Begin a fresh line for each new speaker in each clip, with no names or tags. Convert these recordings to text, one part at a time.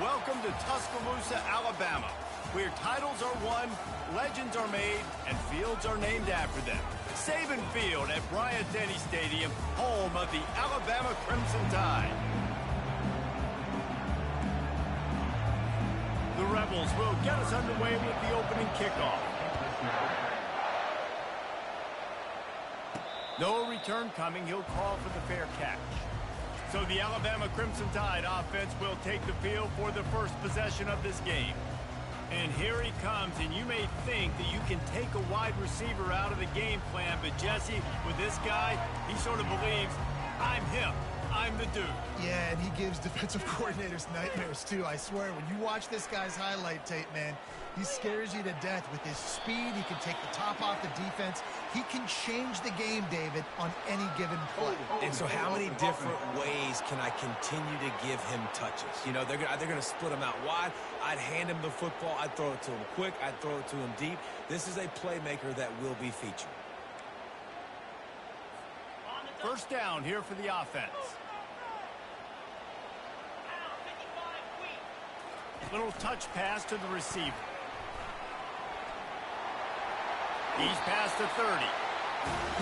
Welcome to Tuscaloosa, Alabama, where titles are won, legends are made, and fields are named after them. Saban Field at Bryant-Denny Stadium, home of the Alabama Crimson Tide. The Rebels will get us underway with the opening kickoff. No return coming. He'll call for the fair catch. So the Alabama Crimson Tide offense will take the field for the first possession of this game. And here he comes, and you may think that you can take a wide receiver out of the game plan, but Jesse, with this guy, he sort of believes, I'm him. I'm the dude.
Yeah, and he gives defensive coordinators nightmares, too. I swear, when you watch this guy's highlight tape, man, he scares you to death with his speed. He can take the top off the defense. He can change the game, David, on any given play.
And so how many different ways can I continue to give him touches? You know, they're going to split him out wide. I'd hand him the football. I'd throw it to him quick. I'd throw it to him deep. This is a playmaker that will be featured.
First down here for the offense. Little touch pass to the receiver. He's past the 30.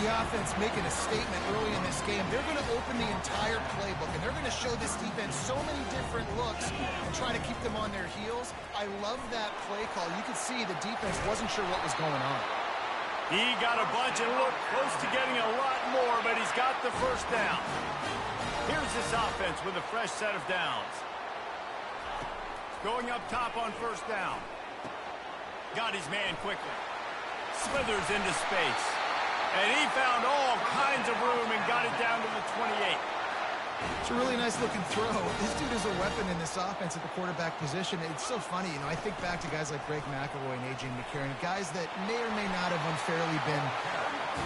The offense making a statement early in this game. They're going to open the entire playbook, and they're going to show this defense so many different looks and try to keep them on their heels. I love that play call. You could see the defense wasn't sure what was going on.
He got a bunch and looked close to getting a lot more, but he's got the first down. Here's this offense with a fresh set of downs. Going up top on first down. Got his man quickly. Slithers into space. And he found all kinds of room and got it down to the 28.
It's a really nice-looking throw. This dude is a weapon in this offense at the quarterback position. It's so funny, you know, I think back to guys like Greg McElroy and A.J. McCarron, guys that may or may not have unfairly been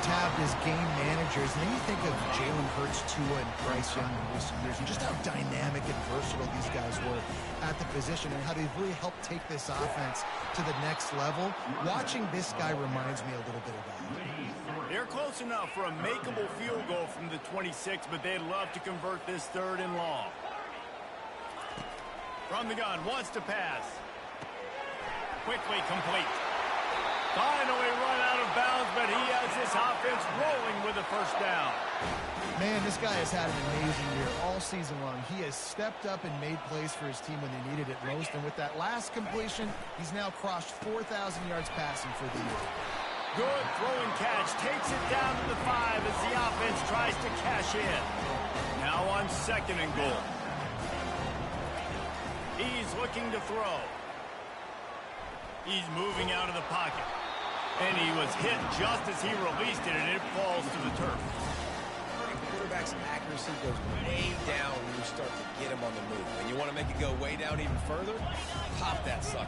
tabbed as game managers. And then you think of Jalen Hurts, Tua, and Bryce Young in recent years, and just how dynamic and versatile these guys were at the position and how they've really helped take this offense to the next level. Watching this guy reminds me a little bit of that.
They're close enough for a makeable field goal from the 26, but they'd love to convert this third and long. From the gun, wants to pass. Quickly complete. Finally run out of bounds, but he has this offense rolling with a first down.
Man, this guy has had an amazing year all season long. He has stepped up and made plays for his team when they needed it most. And with that last completion, he's now crossed 4,000 yards passing for the year.
Good throwing catch. Takes it down to the 5 as the offense tries to cash in. Now on second and goal. He's looking to throw. He's moving out of the pocket. And he was hit just as he released it, and it falls to the turf.
Quarterback's accuracy goes way down when you start to get him on the move. And you want to make it go way down even further? Pop that sucker.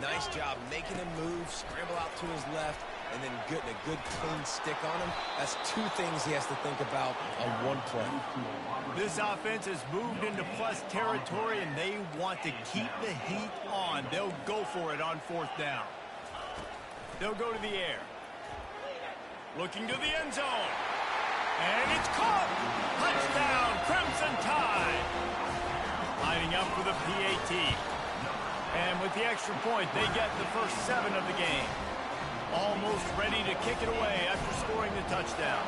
Nice job making him move, scramble out to his left, and then getting a good clean stick on him. That's two things he has to think about on one play.
This offense has moved into plus territory, and they want to keep the heat on. They'll go for it on fourth down. They'll go to the air. Looking to the end zone. And it's caught! Touchdown, Crimson Tide! Lining up for the PAT. And with the extra point, they get the first 7 of the game. Almost ready to kick it away after scoring the touchdown.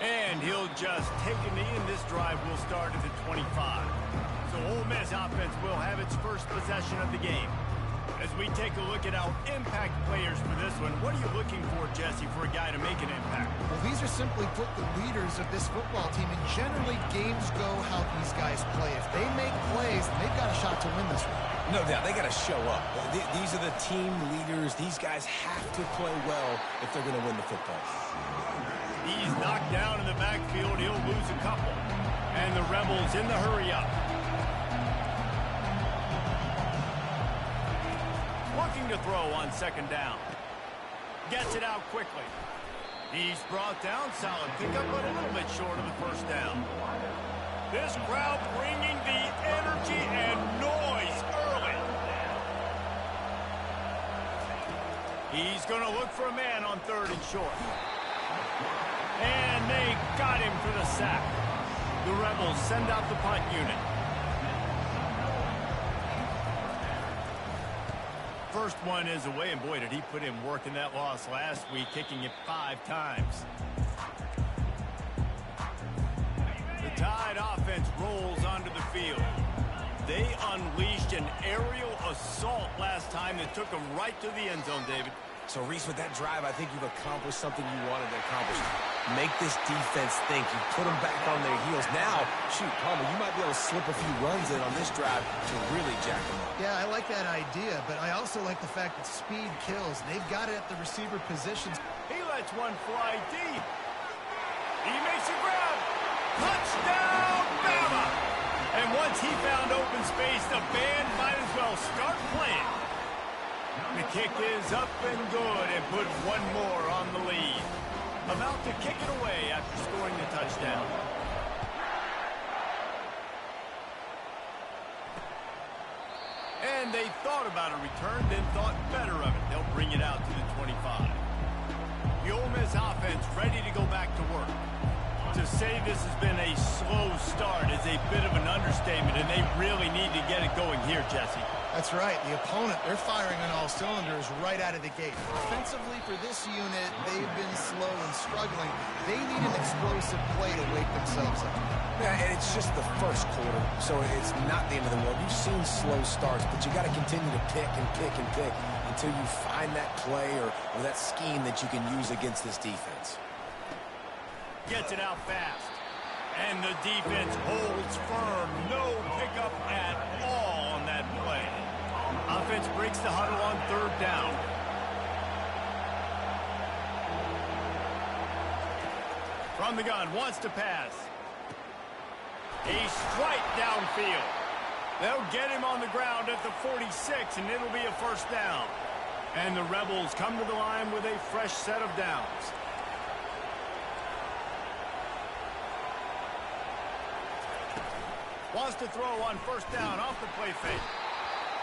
And he'll just take a knee, and this drive will start at the 25. So Ole Miss offense will have its first possession of the game. As we take a look at our impact players for this one, what are you looking for, Jesse, for a guy to make an impact?
Well, these are simply put the leaders of this football team, and generally games go how these guys play. If they make plays, they've got a shot to win this one.
No doubt, they got to show up. These are the team leaders. These guys have to play well if they're going to win the football.
He's knocked down in the backfield. He'll lose a couple. And the Rebels in the hurry up. Looking to throw on second down. Gets it out quickly. He's brought down. Solid pickup, but a little bit short of the first down. This crowd bringing the energy and noise early. He's going to look for a man on third and short. And they got him for the sack. The Rebels send out the punt unit. First one is away, and boy, did he put in work in that loss last week, kicking it 5 times. The Tide offense rolls onto the field. They unleashed an aerial assault last time that took them right to the end zone, David.
So, Reese, with that drive, I think you've accomplished something you wanted to accomplish. Make this defense think. You put them back on their heels. Now, shoot, Palmer, you might be able to slip a few runs in on this drive to really jack them up.
Yeah, I like that idea, but I also like the fact that speed kills. They've got it at the receiver positions.
He lets one fly deep. He makes a grab. Touchdown, Bama! And once he found open space, the band might as well start playing. The kick is up and good and put one more on the lead. About to kick it away after scoring the touchdown. And they thought about a return, then thought better of it. They'll bring it out to the 25. The Ole Miss offense ready to go back to work. To say this has been a slow start is a bit of an understatement, and they really need to get it going here, Jesse.
That's right. The opponent, they're firing on all cylinders right out of the gate. Offensively for this unit, they've been slow and struggling. They need an explosive play to wake themselves up.
Yeah, and it's just the first quarter, so it's not the end of the world. You've seen slow starts, but you got to continue to pick and pick and pick until you find that play or that scheme that you can use against this defense.
Gets it out fast. And the defense holds firm. No pickup at all on that play. Offense breaks the huddle on 3rd down. From the gun, wants to pass. A strike downfield. They'll get him on the ground at the 46, and it'll be a 1st down. And the Rebels come to the line with a fresh set of downs. Wants to throw on 1st down off the play fake.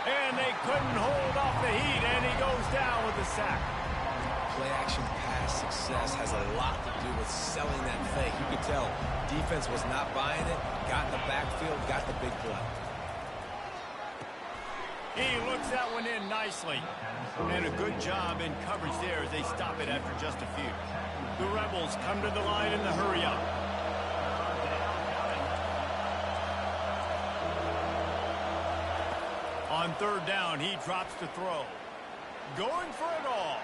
And they couldn't hold off the heat, and he goes down with the sack.
Play-action pass success has a lot to do with selling that fake. You could tell defense was not buying it, got in the backfield, got the big play.
He looks that one in nicely. And a good job in coverage there as they stop it after just a few. The Rebels come to the line in the hurry-up. On 3rd down, he drops to throw. Going for it all.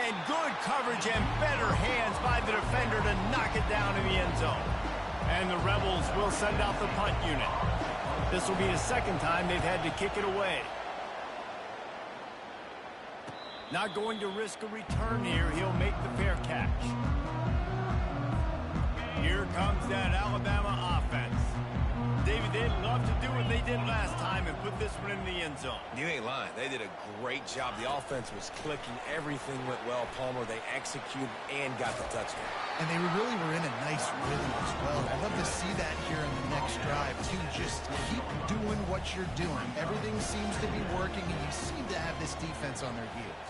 And good coverage and better hands by the defender to knock it down in the end zone. And the Rebels will send out the punt unit. This will be the 2nd time they've had to kick it away. Not going to risk a return here. He'll make the fair catch. Here comes that Alabama offense. David, they'd love to do what they did last time and put this one in the end zone.
You ain't lying. They did a great job. The offense was clicking. Everything went well, Palmer. They executed and got the touchdown.
And they really were in a nice rhythm as well. I'd love to see that here in the next drive, too. Just keep doing what you're doing. Everything seems to be working, and you seem to have this defense on their heels.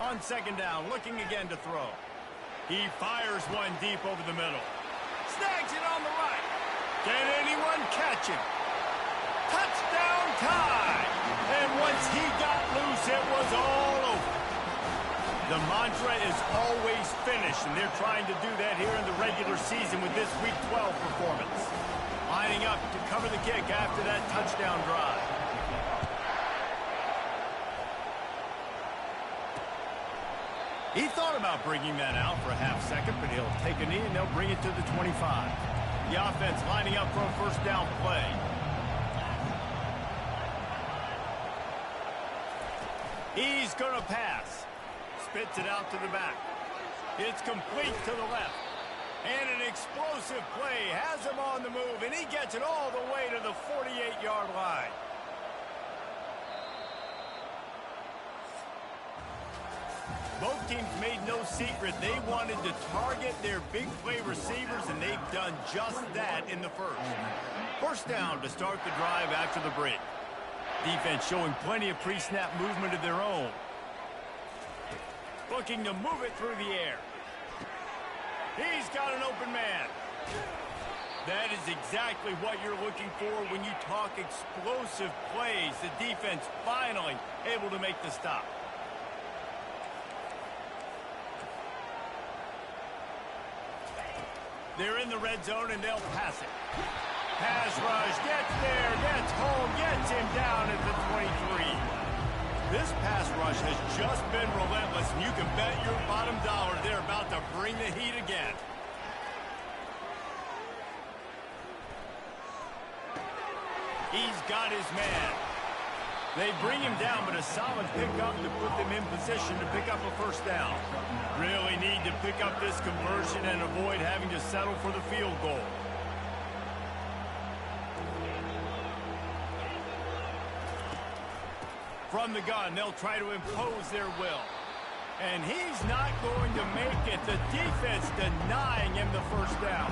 On 2nd down, looking again to throw. He fires one deep over the middle. Snags it on the right. Can anyone catch him? Touchdown Tide! And once he got loose, it was all over. The mantra is always finish, and they're trying to do that here in the regular season with this Week 12 performance. Lining up to cover the kick after that touchdown drive. He thought about bringing that out for a half-second, but he'll take a knee, and they'll bring it to the 25. The offense lining up for a 1st down play. He's going to pass. Spits it out to the back. It's complete to the left. And an explosive play has him on the move, and he gets it all the way to the 48-yard line. Both teams made no secret they wanted to target their big play receivers, and they've done just that in the 1st. 1st down to start the drive after the break. Defense showing plenty of pre-snap movement of their own. Looking to move it through the air. He's got an open man. That is exactly what you're looking for when you talk explosive plays. The defense finally able to make the stop. They're in the red zone, and they'll pass it. Pass rush, gets there, gets home, gets him down at the 23. This pass rush has just been relentless, and you can bet your bottom dollar they're about to bring the heat again. He's got his man. They bring him down, but a solid pickup to put them in position to pick up a first down. Really need to pick up this conversion and avoid having to settle for the field goal. From the gun, they'll try to impose their will. And he's not going to make it. The defense denying him the first down.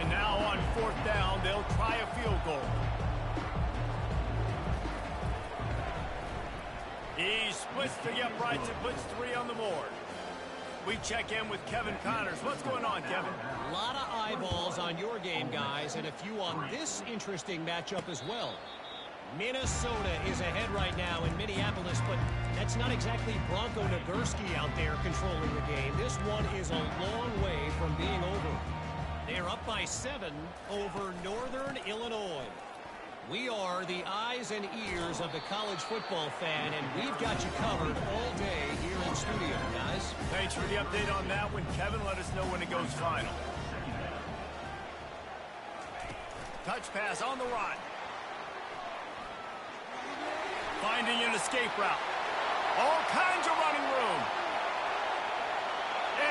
And now on fourth down, they'll try a field goal. He splits the uprights and puts 3 on the board. We check in with Kevin Connors. What's going on, Kevin?
A lot of eyeballs on your game, guys, and a few on this interesting matchup as well. Minnesota is ahead right now in Minneapolis, but that's not exactly Bronco Nagurski out there controlling the game. This one is a long way from being over. They're up by 7 over Northern Illinois. We are the eyes and ears of the college football fan, and we've got you covered all day here in studio, guys.
Thanks for the update on that one, Kevin. Let us know when it goes final. Touch pass on the run. Finding an escape route. All kinds of running room.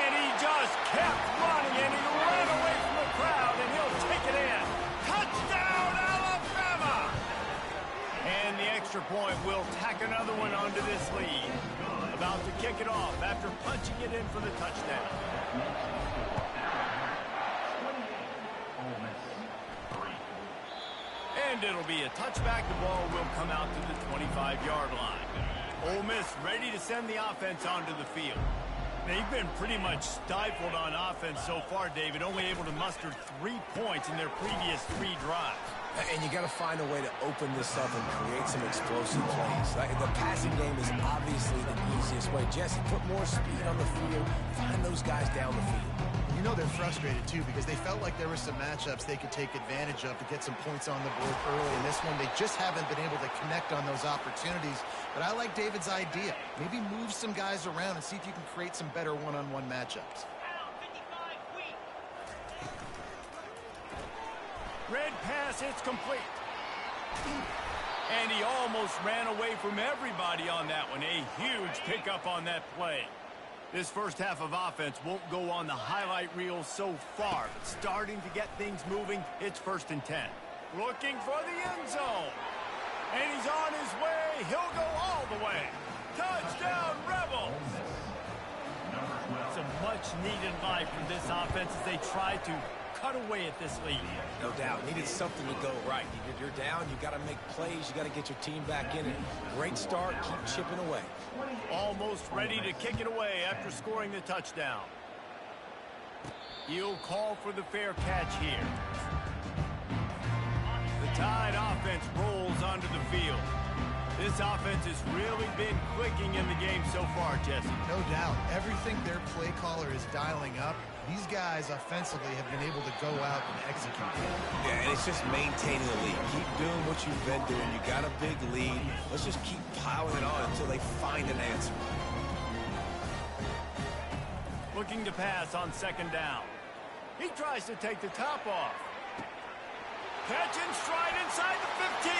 And he just kept running, and he ran away from the crowd, and he'll take it in. Touchdown, Alabama! And the extra point will tack another one onto this lead. About to kick it off after punching it in for the touchdown. And it'll be a touchback. The ball will come out to the 25-yard line. Ole Miss ready to send the offense onto the field. They've been pretty much stifled on offense so far, David, only able to muster 3 points in their previous 3 drives.
And you got to find a way to open this up and create some explosive plays. The passing game is obviously the easiest way. Jesse, put more speed on the field. Find those guys down the field.
You know they're frustrated, too, because they felt like there were some matchups they could take advantage of to get some points on the board early. In this one, they just haven't been able to connect on those opportunities. But I like David's idea. Maybe move some guys around and see if you can create some better one-on-one matchups.
Red pass, it's complete. And he almost ran away from everybody on that one. A huge pickup on that play. This first half of offense won't go on the highlight reel so far, but starting to get things moving, it's 1st and 10. Looking for the end zone. And he's on his way. He'll go all the way. Touchdown, Rebels! Some much-needed life from this offense as they try to cut away at this lead.
No doubt. Needed something to go right. You're down. You got to make plays. You got to get your team back in it. Great start. Keep chipping away.
Almost ready to kick it away after scoring the touchdown. He'll call for the fair catch here. The Tide offense rolls onto the field. This offense has really been clicking in the game so far, Jesse.
No doubt. Everything their play caller is dialing up, these guys offensively have been able to go out and execute.
Yeah, and it's just maintaining the lead. Keep doing what you've been doing. You got a big lead. Let's just keep piling it on until they find an answer.
Looking to pass on 2nd down. He tries to take the top off. Catch and stride inside the 15.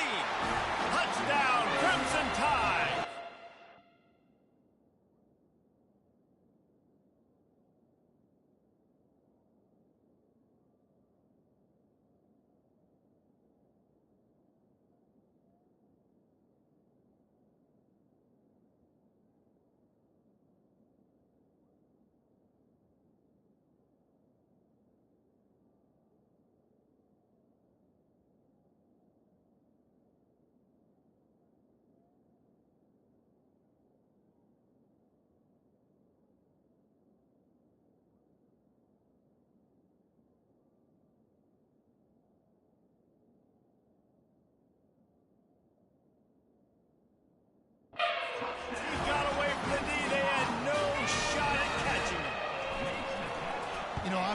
Touchdown, Crimson Tide.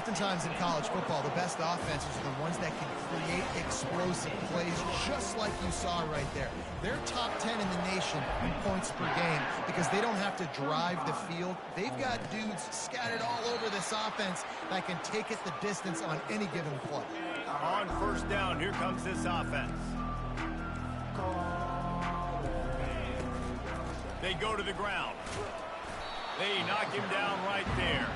oftentimes in college football, the best offenses are the ones that can create explosive plays, just like you saw right there. They're top 10 in the nation in points per game because they don't have to drive the field. They've got dudes scattered all over this offense that can take it the distance on any given play.
On first down, here comes this offense. They go to the ground. They knock him down right there.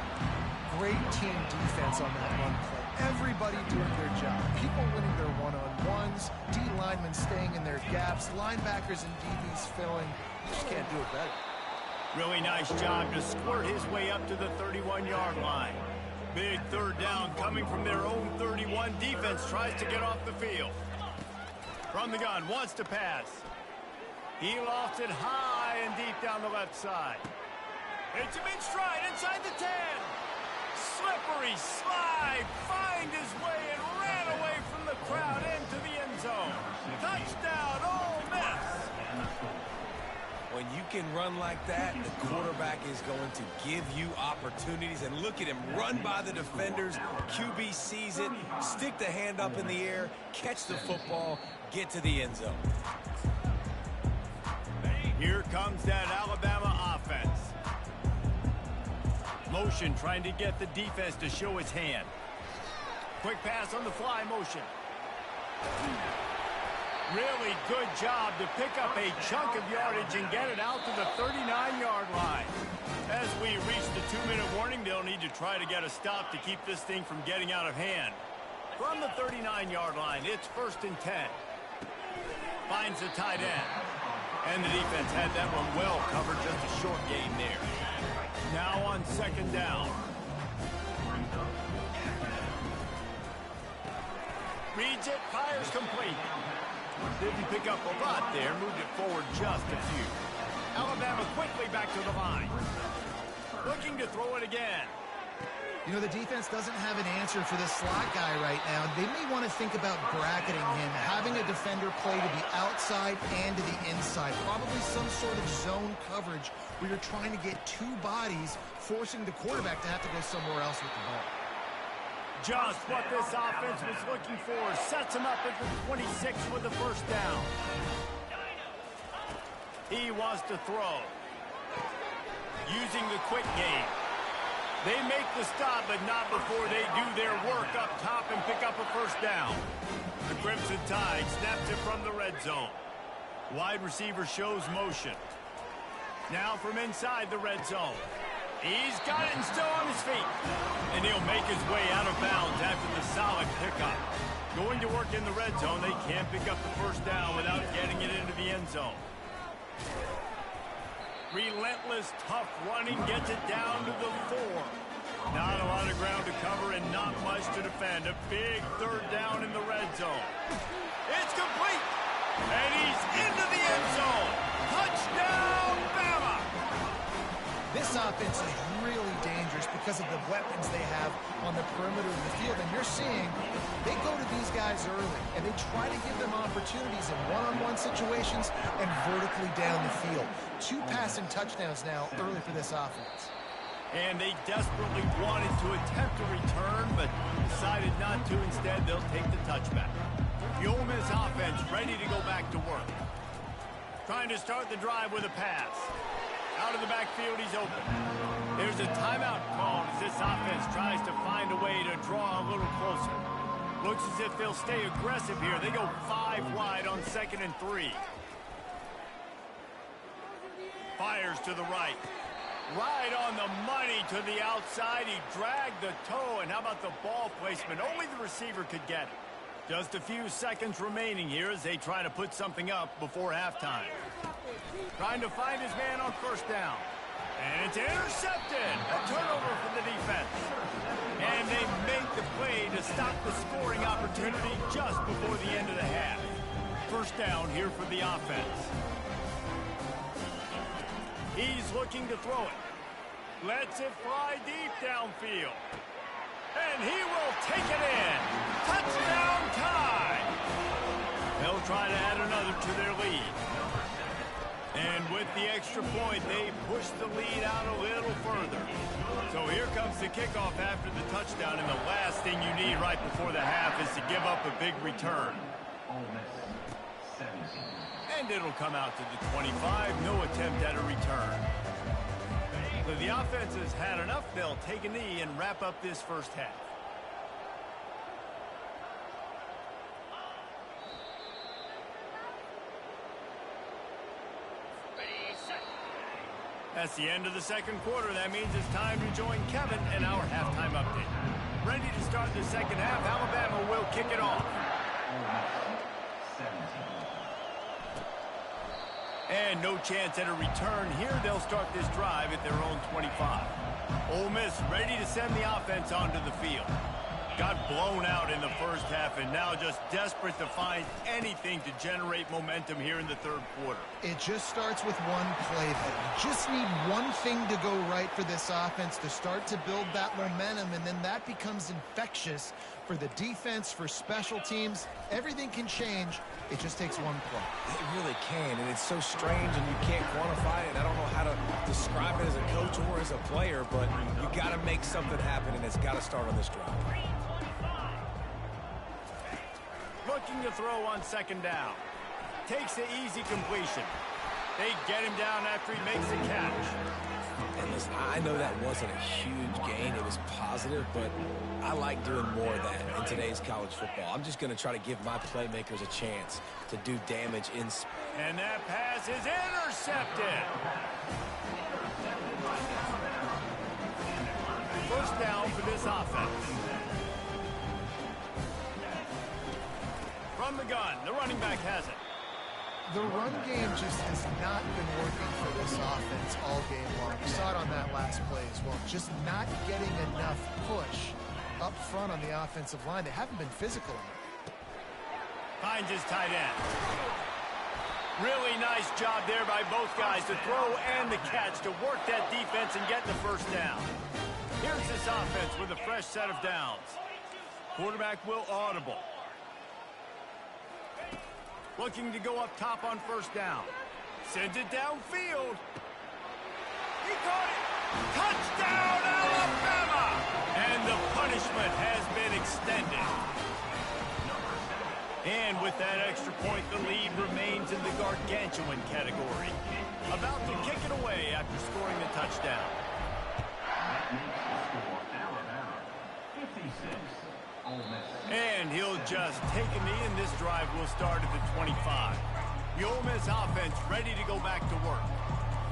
Great team defense on that run play. Everybody doing their job. People winning their one-on-ones, D linemen staying in their gaps, linebackers and DBs filling. You just can't do it better.
Really nice job to squirt his way up to the 31-yard line. Big third down coming from their own 31. Defense tries to get off the field. From the gun, wants to pass. He lofts it high and deep down the left side. Hits him in stride inside the 10. Slippery slide, find his way and ran away from the crowd into the end zone. Touchdown, Ole Miss.
When you can run like that, the quarterback is going to give you opportunities. And look at him run by the defenders. QB sees it, stick the hand up in the air, catch the football, get to the end zone.
Here comes that Alabama offense. Motion trying to get the defense to show its hand. Quick pass on the fly motion. Really good job to pick up a chunk of yardage and get it out to the 39-yard line. As we reach the 2-minute warning, they'll need to try to get a stop to keep this thing from getting out of hand. From the 39-yard line, it's 1st and 10. Finds the tight end. And the defense had that one well covered, just a short gain there. Now on 2nd down. Reads it, fires complete. Didn't pick up a lot there, moved it forward just a few. Alabama quickly back to the line. Looking to throw it again.
You know, the defense doesn't have an answer for this slot guy right now. They may want to think about bracketing him, having a defender play to the outside and to the inside. Probably some sort of zone coverage where you're trying to get two bodies, forcing the quarterback to have to go somewhere else with the ball.
Just what this offense was looking for. Sets him up at the 26 for the 1st down. He wants to throw. Using the quick game. They make the stop, but not before they do their work up top and pick up a 1st down. The Crimson Tide snaps it from the red zone. Wide receiver shows motion. Now from inside the red zone. He's got it and still on his feet. And he'll make his way out of bounds after the solid pickup. Going to work in the red zone, they can't pick up the 1st down without getting it into the end zone. Relentless, tough running, gets it down to the 4. Not a lot of ground to cover and not much to defend. A big 3rd down in the red zone. It's complete. And he's into the end zone. Touchdown, Bama!
This offense is really dangerous because of the weapons they have on the perimeter of the field. And you're seeing they go to these guys early, and they try to give them opportunities in one-on-one situations and vertically down the field. 2 passing touchdowns now early for this offense.
And they desperately wanted to attempt a return, but decided not to. Instead, they'll take the touchback. The Ole Miss offense ready to go back to work. Trying to start the drive with a pass. Out of the backfield, he's open. There's a timeout called as this offense tries to find a way to draw a little closer. Looks as if they'll stay aggressive here. They go 5 wide on 2nd and 3. Fires to the right. Right on the money to the outside. He dragged the toe, and how about the ball placement? Only the receiver could get it. Just a few seconds remaining here as they try to put something up before halftime. Trying to find his man on 1st down. And it's intercepted. A turnover for the defense. And they make the play to stop the scoring opportunity just before the end of the half. 1st down here for the offense. He's looking to throw it. Lets it fly deep downfield. And he will take it in. Touchdown Tide. They'll try to add another to their lead. And with the extra point, they push the lead out a little further. So here comes the kickoff after the touchdown, and the last thing you need right before the half is to give up a big return. And it'll come out to the 25, no attempt at a return. So the offense has had enough. They'll take a knee and wrap up this first half. That's the end of the second quarter. That means it's time to join Kevin and our halftime update. Ready to start the second half. Alabama will kick it off. And no chance at a return here. They'll start this drive at their own 25. Ole Miss ready to send the offense onto the field. Got blown out in the first half and now just desperate to find anything to generate momentum here in the third quarter.
It just starts with one play. You just need one thing to go right for this offense to start to build that momentum, and then that becomes infectious for the defense, for special teams. Everything can change. It just takes one play.
It really can, and it's so strange, and you can't quantify it. I don't know how to describe it as a coach or as a player, but you got to make something happen, and it's got to start on this drive.
Looking to throw on second down. Takes the easy completion. They get him down after he makes the catch.
And listen, I know that wasn't a huge gain. It was positive, but I like doing more of that in today's college football. I'm just going to try to give my playmakers a chance to do damage in space.
And that pass is intercepted. First down for this offense. From the gun, the running back has it.
The run game just has not been working for this offense all game long. You saw it on that last play as well. Just not getting enough push up front on the offensive line. They haven't been physical enough.
Finds his tight end. Really nice job there by both guys to throw and the catch to work that defense and get the first down. Here's this offense with a fresh set of downs. Quarterback will audible. Looking to go up top on first down. Sends it downfield. He caught it. Touchdown, Alabama! And the punishment has been extended. And with that extra point, the lead remains in the gargantuan category. About to kick it away after scoring the touchdown. And he'll just take a knee, and this drive will start at the 25. The Ole Miss offense ready to go back to work.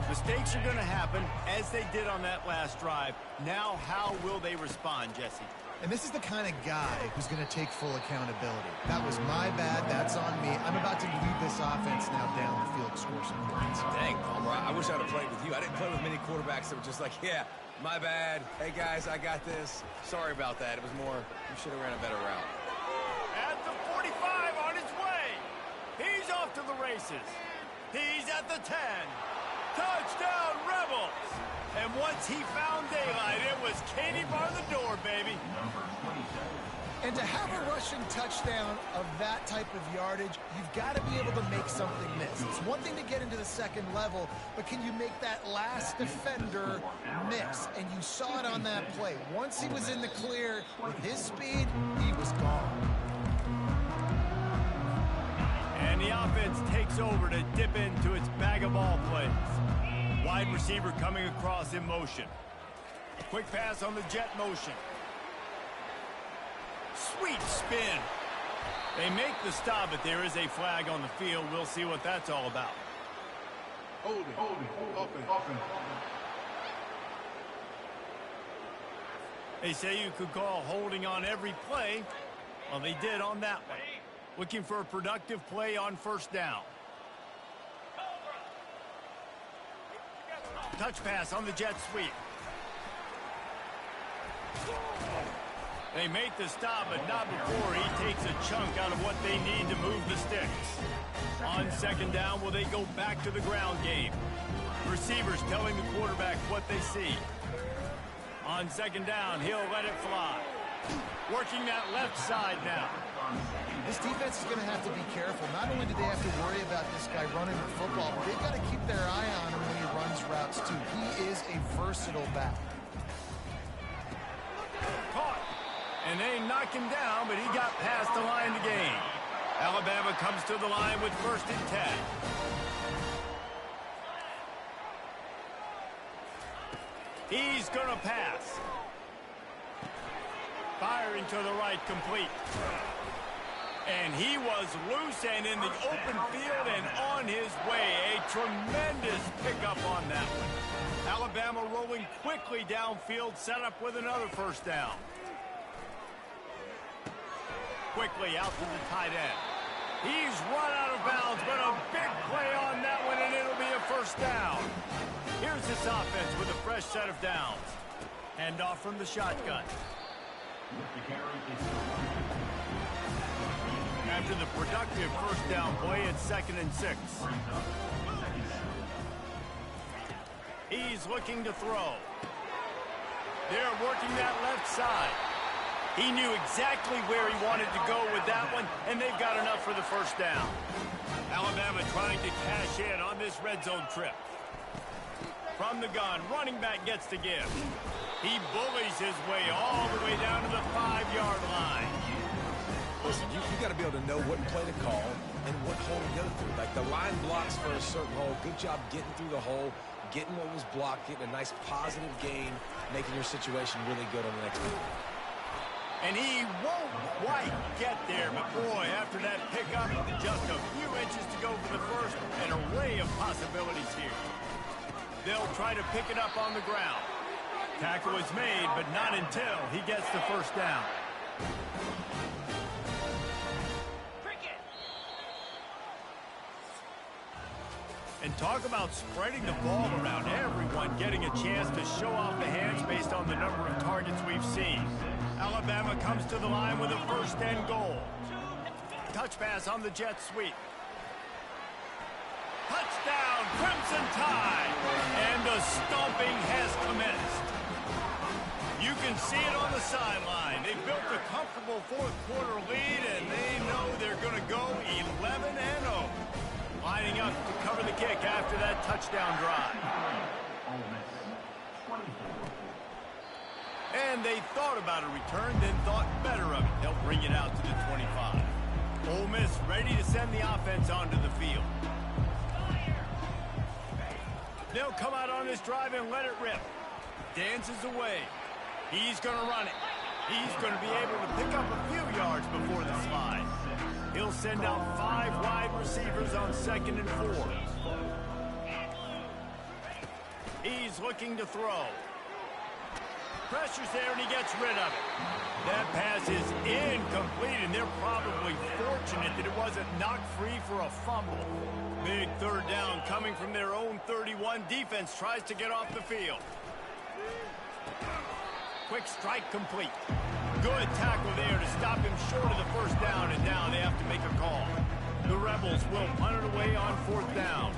Mistakes are going to happen, as they did on that last drive. Now, how will they respond, Jesse?
And this is the kind of guy who's going to take full accountability. That was my bad. That's on me. I'm about to lead this offense now down the field to score some points.
Dang, Palmer, I wish I'd have played with you. I didn't play with many quarterbacks that were just like, yeah, my bad. Hey, guys, I got this. Sorry about that. It was more, you should have ran a better route.
At the 45 on his way. He's off to the races. He's at the 10. Touchdown, Rebels. And once he found daylight, it was Katie bar the door, baby.
And to have a rushing touchdown of that type of yardage, you've got to be able to make something miss. It's one thing to get into the second level, but can you make that last defender miss? And you saw it on that play. Once he was in the clear with his speed, he was gone.
And the offense takes over to dip into its bag of ball plays. Wide receiver coming across in motion. Quick pass on the jet motion. Sweet spin. They make the stop, but there is a flag on the field. We'll see what that's all about.
Holding.
They say you could call holding on every play. Well, they did on that one. Looking for a productive play on first down. Touch pass on the jet sweep. They make the stop, but not before he takes a chunk out of what they need to move the sticks. On second down, will they go back to the ground game? Receivers telling the quarterback what they see. On second down, he'll let it fly. Working that left side now.
This defense is going to have to be careful. Not only do they have to worry about this guy running the football, but they've got to keep their versatile back.
Caught. And they knock him down, but he got past the line to gain. Alabama comes to the line with 1st and 10. He's going to pass. Firing to the right, complete. And he was loose and in the open field and on his way. A tremendous pickup on that one. Alabama rolling quickly downfield, set up with another 1st down. Quickly out to the tight end. He's run out of bounds, but a big play on that one, and it'll be a 1st down. Here's this offense with a fresh set of downs. Hand off from the shotgun. After the productive 1st down play, it's 2nd and 6. He's looking to throw. They're working that left side. He knew exactly where he wanted to go with that one, and they've got enough for the 1st down. Alabama trying to cash in on this red zone trip. From the gun, running back gets to give. He bullies his way all the way down to the 5-yard line.
Listen, you got to be able to know what play to call and what hole to go through. Like, the line blocks for a certain hole. Good job getting through the hole, getting what was blocked, getting a nice positive gain, making your situation really good on the next move.
And he won't quite get there, but boy, after that pickup, just a few inches to go for the 1st, an array of possibilities here. They'll try to pick it up on the ground. Tackle is made, but not until he gets the 1st down. And talk about spreading the ball around, everyone getting a chance to show off the hands based on the number of targets we've seen. Alabama comes to the line with a 1st and goal. Touch pass on the jet sweep. Touchdown, Crimson Tide! And the stomping has commenced. You can see it on the sideline. They built a comfortable 4th quarter lead, and they know they're going to go 11-0. Lining up to cover the kick after that touchdown drive. And they thought about a return, then thought better of it. They'll bring it out to the 25. Ole Miss ready to send the offense onto the field. They'll come out on this drive and let it rip. Dances away. He's going to run it. He's going to be able to pick up a few yards before the slide. He'll send out 5 wide receivers on 2nd and 4. He's looking to throw. Pressure's there, and he gets rid of it. That pass is incomplete, and they're probably fortunate that it wasn't knocked free for a fumble. Big 3rd down coming from their own 31. Defense tries to get off the field. Quick strike complete. Good tackle there to stop him short of the 1st down, and now they have to make a call. The Rebels will punt it away on 4th down.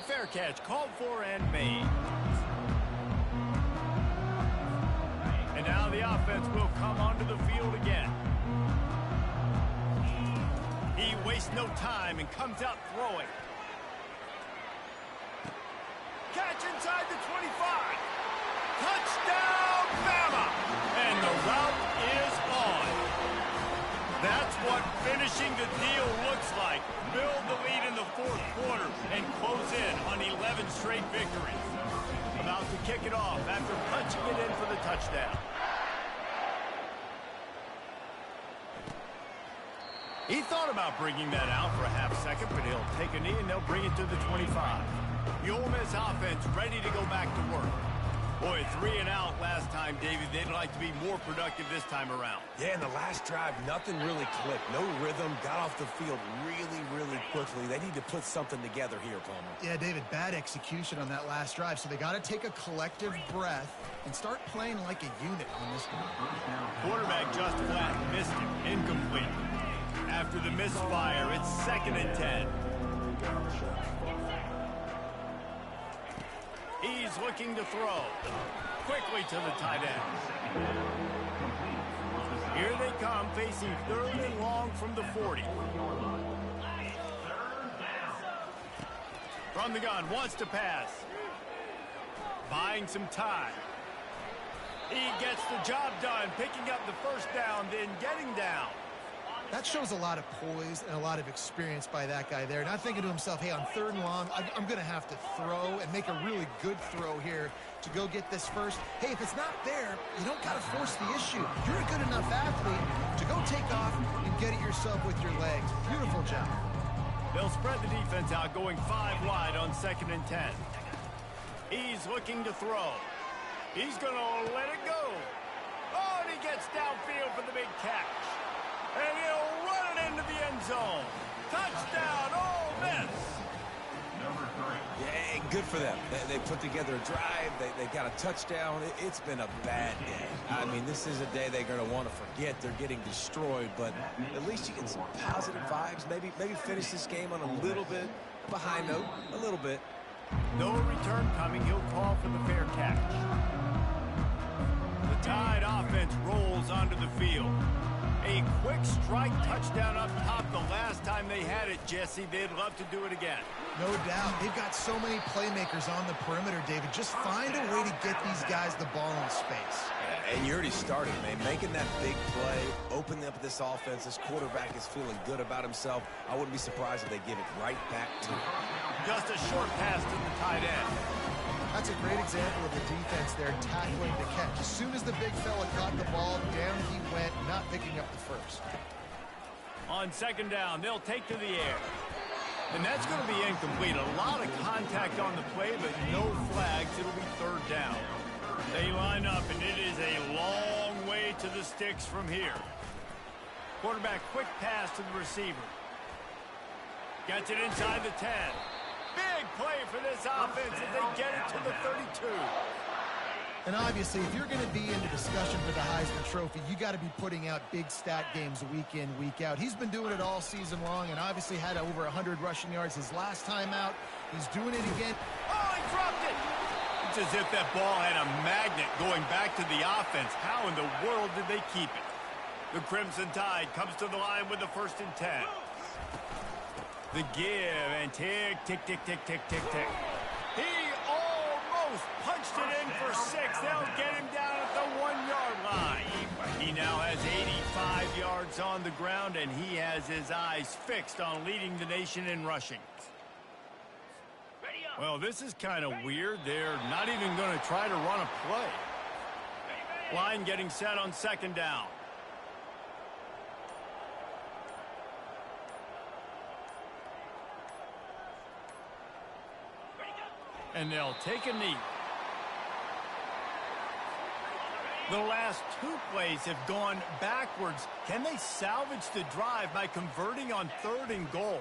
Fair catch called for and made. And now the offense will come onto the field again. He wastes no time and comes out throwing. Catch inside the 25. Touchdown, Bama! And the route is on. That's what finishing the deal looks like. Build the lead in the 4th quarter and close in on 11 straight victories. About to kick it off after punching it in for the touchdown. He thought about bringing that out for a half second, but he'll take a knee and they'll bring it to the 25. The Ole Miss offense ready to go back to work. Boy, 3 and out last time, David. They'd like to be more productive this time around.
Yeah, in the last drive, nothing really clicked. No rhythm, got off the field really quickly. They need to put something together here, Palmer.
Yeah, David, bad execution on that last drive, so they got to take a collective breath and start playing like a unit on this one.
Quarterback just flat, missed it, incomplete. After the misfire, it's 2nd and 10. He's looking to throw. Quickly to the tight end. Here they come, facing 3rd and long from the 40. From the gun, wants to pass. Buying some time. He gets the job done, picking up the first down, then getting down.
That shows a lot of poise and a lot of experience by that guy there. Not thinking to himself, hey, on 3rd and long, I'm going to have to throw and make a really good throw here to go get this first. Hey, if it's not there, you don't got to force the issue. You're a good enough athlete to go take off and get it yourself with your legs. Beautiful job.
They'll spread the defense out, going 5 wide on 2nd and 10. He's looking to throw. He's going to let it go. Oh, and he gets downfield for the big catch. And he'll run it into the end zone. Touchdown, Ole Miss.
Yeah, good for them. They put together a drive. They got a touchdown. It's been a bad day. I mean, this is a day they're going to want to forget. They're getting destroyed, but at least you get some positive vibes. Maybe finish this game on a little bit behind note, a little bit.
No return coming. He'll call for the fair catch. The Tide offense rolls onto the field. A quick strike touchdown up top the last time they had it, Jesse. They'd love to do it again.
No doubt. They've got so many playmakers on the perimeter, David. Just find a way to get these guys the ball in space.
And you already started, man. Making that big play, opening up this offense. This quarterback is feeling good about himself. I wouldn't be surprised if they give it right back to him.
Just a short pass to the tight end.
That's a great example of the defense there tackling the catch. As soon as the big fella caught the ball, down he went, not picking up the first.
On 2nd down, they'll take to the air. And that's going to be incomplete. A lot of contact on the play, but no flags. It'll be 3rd down. They line up, and it is a long way to the sticks from here. Quarterback quick pass to the receiver. Gets it inside the 10. Big play for this offense as they get it to the 32.
And obviously, if you're going to be in the discussion for the Heisman Trophy, you got to be putting out big stat games week in, week out. He's been doing it all season long and obviously had over 100 rushing yards his last time out. He's doing it again.
Oh, he dropped it! It's as if that ball had a magnet going back to the offense. How in the world did they keep it? The Crimson Tide comes to the line with the 1st and 10. The give, and tick, tick, tick, tick, tick, tick, tick. He almost punched it in for 6. They'll get him down at the 1-yard line. He now has 85 yards on the ground, and he has his eyes fixed on leading the nation in rushing. Well, this is kind of weird. They're not even going to try to run a play. Line getting set on 2nd down. And they'll take a knee. The last 2 plays have gone backwards. Can they salvage the drive by converting on 3rd and goal?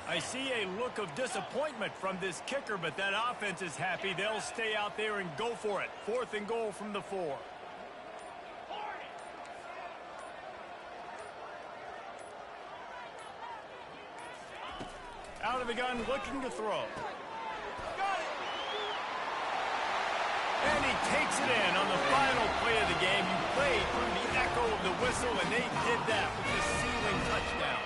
I see a look of disappointment from this kicker, but that offense is happy. They'll stay out there and go for it. 4th and goal from the 4. Out of the gun, looking to throw. And he takes it in on the final play of the game. You played through the echo of the whistle, and they did that with the ceiling touchdown.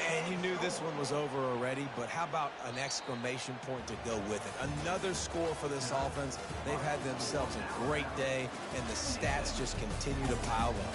And you knew this one was over already, but how about an exclamation point to go with it? Another score for this offense. They've had themselves a great day, and the stats just continue to pile up.